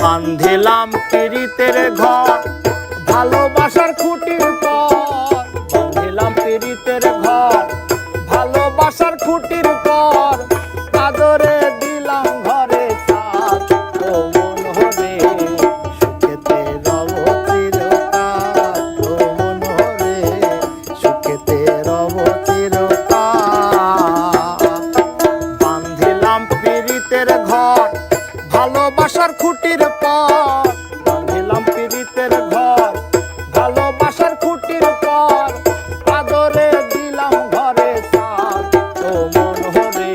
বান্ধিলাম পীড়িতের ঘর ভালোবাসার খুঁটির পর, বান্ধিলাম পীড়িতের ঘর ভালোবাসার খুঁটির পর, আদরে দিলাম ঘরে ছাদ ও মন হরে সুখেতে রব চিরকাল, ও মন হরে সুখেতে রব চিরকাল। বান্ধিলাম পীড়িতের ঘর ভালোবাসার খুঁটির পর, বান্ধিলাম পীড়িতের ঘর ভালোবাসার খুঁটির পর, আদরে দিলাম ঘরে ছাদ ও মন হরে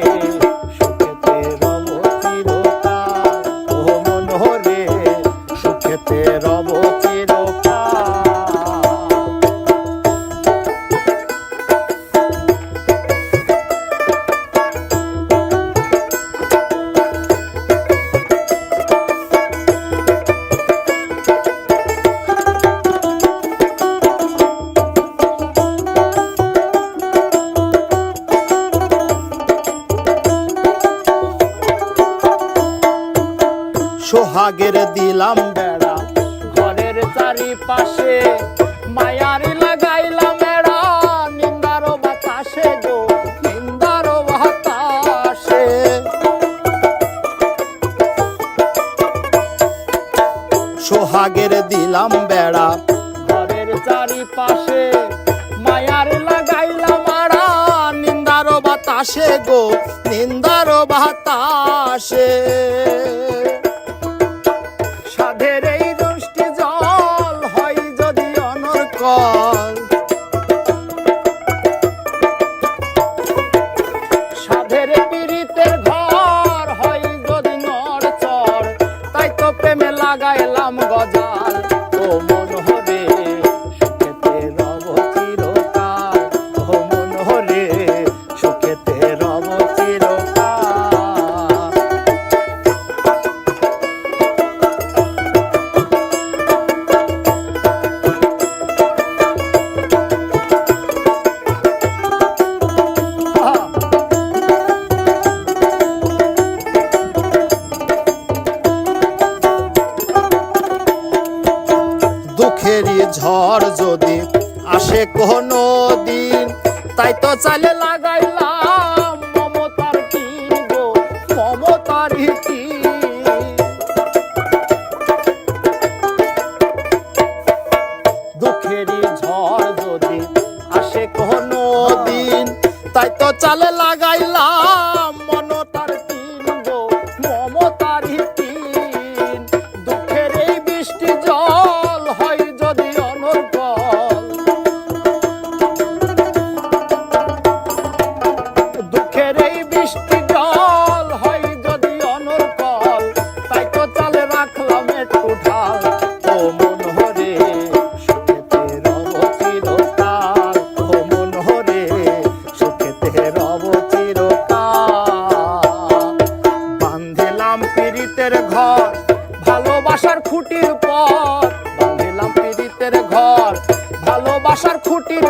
সুখেতে রব চিরকাল, ও মন হরে সুখেতে রব চিরকাল। সোহাগের দিলাম বেড়া ঘরের চারিপাশে, মায়ারি লাগাইলাম এড়া নিন্দার বাতাসে গো, নিন্দার বাতাসে। সোহাগের দিলাম বেড়া ঘরের চারিপাশে, মায়ারি লাগাইলাম এড়া নিন্দার বাতাসে গো, নিন্দার বাতাসে। সাধের এই দুষ্টি জল হয় যদি অনর্কল, সাধের পীড়িতের ঘর হয় যদি নড়চড়, তাই তো প্রেমে লাগাইলাম গজাল ও মন হরে সুখেতে রব চিরকাল, ও মন হরে সুখেতে রব চিরকাল। দুঃখেরই ঝড় যদি আসে কোনো দিন, তাই তো চালে লাগাইলাম মমতার টিন গো, মমতার টিন। দুঃখেরই ঝড় যদি আসে কোনো দিন, তাই তো চালে লাগাইলাম মমতার টিন গো, মমতার টিন। দুঃখের এই বৃষ্টি জল হয় যদি অনর্গল, দুঃখের এই বৃষ্টি জল হয় যদি অনর্গল, তাই তো চালে রাখলাম একটু ঢাল ও মন হরে সুখেতে রব চিরকাল, ও মন হরে সুখেতে রব চিরকাল। বান্ধিলাম পীড়িতের ঘর ভালোবাসার খুঁটির পর, বান্ধিলাম পীড়িতের ঘর ভালোবাসার খুঁটির